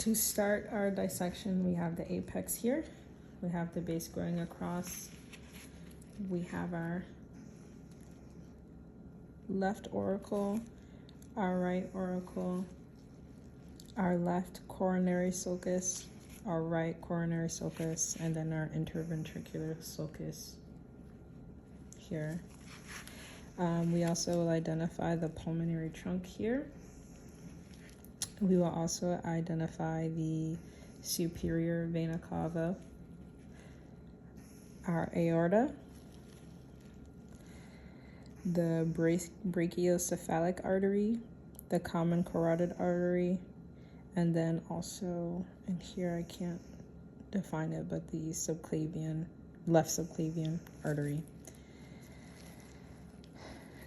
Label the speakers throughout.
Speaker 1: To start our dissection, we have the apex here. We have the base going across. We have our left auricle, our right auricle, our left coronary sulcus, our right coronary sulcus, and then our interventricular sulcus here. We also will identify the pulmonary trunk here. We will also identify the superior vena cava, our aorta, the brachiocephalic artery, the common carotid artery, and then also, in here I can't define it, but the subclavian, left subclavian artery.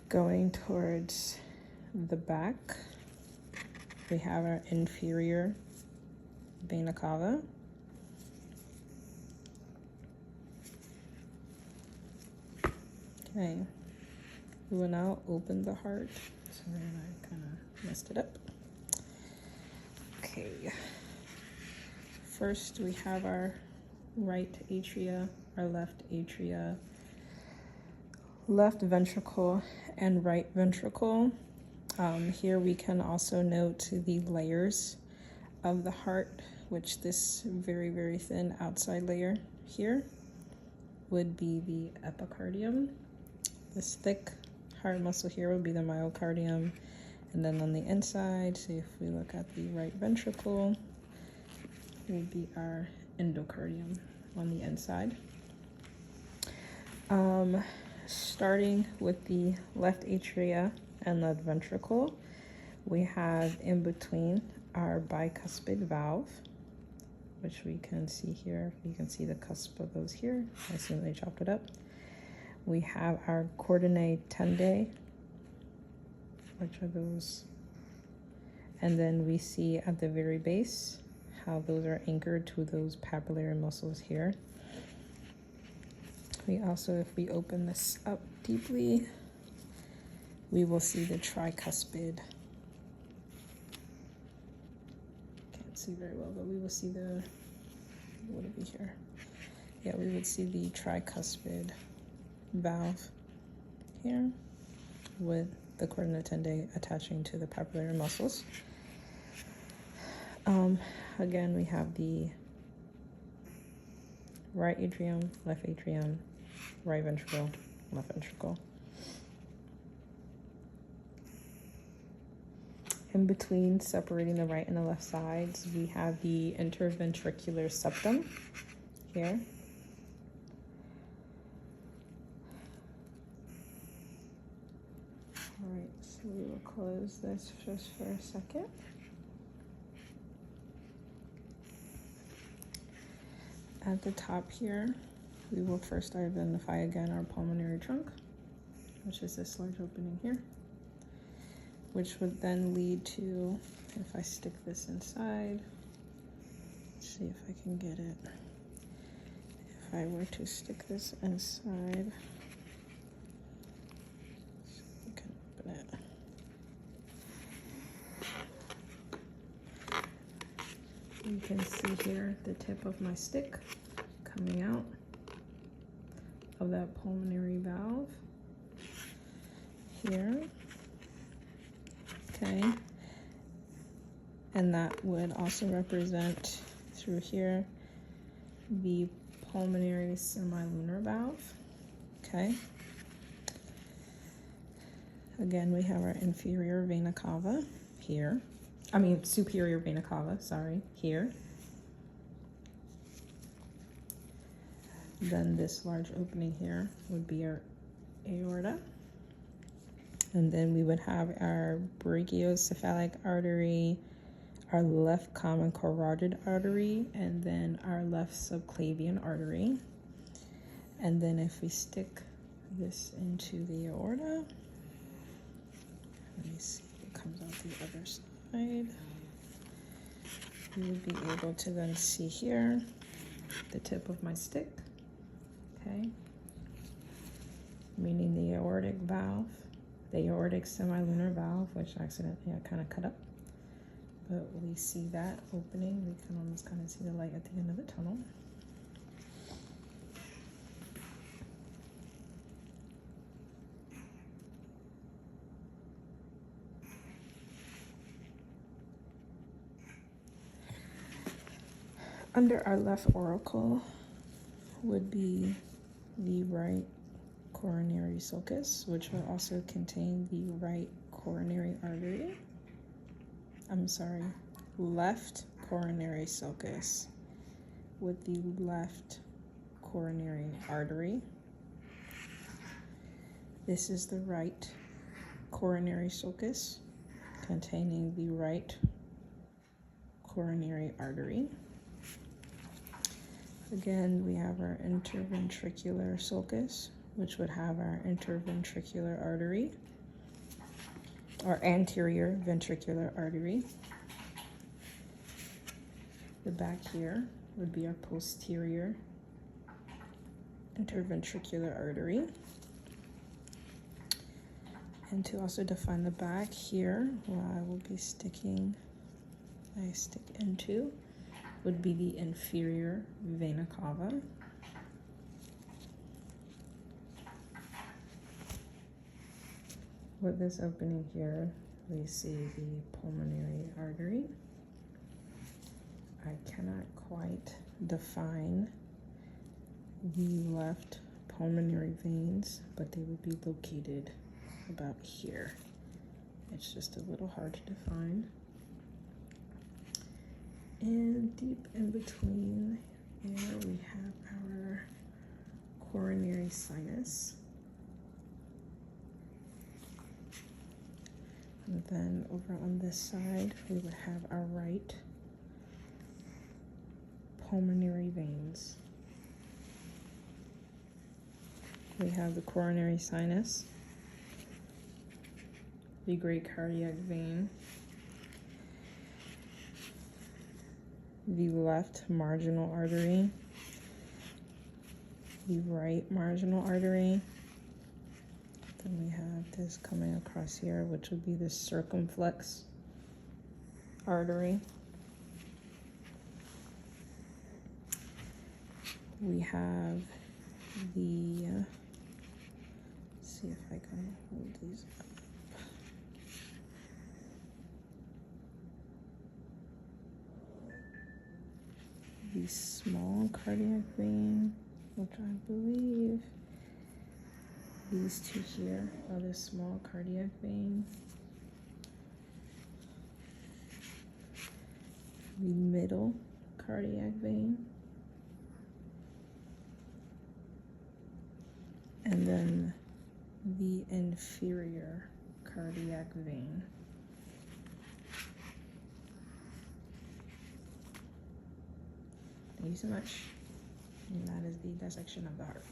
Speaker 1: Going towards the back, we have our inferior vena cava. Okay, we will now open the heart. Sorry, I kind of messed it up. Okay, first we have our right atria, our left atria, left ventricle, and right ventricle. Here we can also note the layers of the heart, which this very, very thin outside layer here would be the epicardium. This thick heart muscle here would be the myocardium. And then on the inside, so if we look at the right ventricle, would be our endocardium on the inside. Starting with the left atria and left ventricle, we have in between our bicuspid valve, which we can see here. You can see the cusp of those here. I assume they chopped it up. We have our chordinae tendae, which are those. And then we see at the very base how those are anchored to those papillary muscles here. We also, if we open this up deeply, we will see the tricuspid. Can't see very well, but we will see the, what would it be here? Yeah, we would see the tricuspid valve here with the chordinae tendae attaching to the papillary muscles. Again, we have the right atrium, left atrium, right ventricle, left ventricle. In between, separating the right and the left sides, we have the interventricular septum here. All right, so we will close this just for a second. At the top here, we will first identify again our pulmonary trunk, which is this large opening here, which would then lead to, if I stick this inside, let's see if I can get it. If I were to stick this inside, so we can open it. You can see here the tip of my stick coming out of that pulmonary valve here. Okay, and that would also represent through here the pulmonary semilunar valve. Okay, again we have our inferior vena cava here. Superior vena cava, sorry, here. Then this large opening here would be our aorta. And then we would have our brachiocephalic artery, our left common carotid artery, and then our left subclavian artery. And then if we stick this into the aorta, let me see if it comes out the other side. You would be able to then see here the tip of my stick, okay? Meaning the aortic valve, the aortic semilunar valve, which accidentally I kind of cut up. but we see that opening. We can almost kind of see the light at the end of the tunnel. Under our left auricle would be the right coronary sulcus, which will also contain the right coronary artery. I'm sorry, left coronary sulcus with the left coronary artery. This is the right coronary sulcus containing the right coronary artery. Again, we have our interventricular sulcus, which would have our interventricular artery, or anterior ventricular artery. The back here would be our posterior interventricular artery. And to also define the back here, where I will be sticking, I stick into, would be the inferior vena cava. With this opening here, we see the pulmonary artery. I cannot quite define the left pulmonary veins, but they would be located about here. It's just a little hard to define. And deep in between there we have our coronary sinus. And then over on this side we would have our right pulmonary veins. We have the coronary sinus, the great cardiac vein, the left marginal artery, the right marginal artery. Then we have this coming across here, which would be the circumflex artery. We have the, let's see if I can hold these up. The small cardiac vein, which I believe these two here are the small cardiac vein. The middle cardiac vein. And then the inferior cardiac vein. Thank you so much. And that is the dissection of the heart.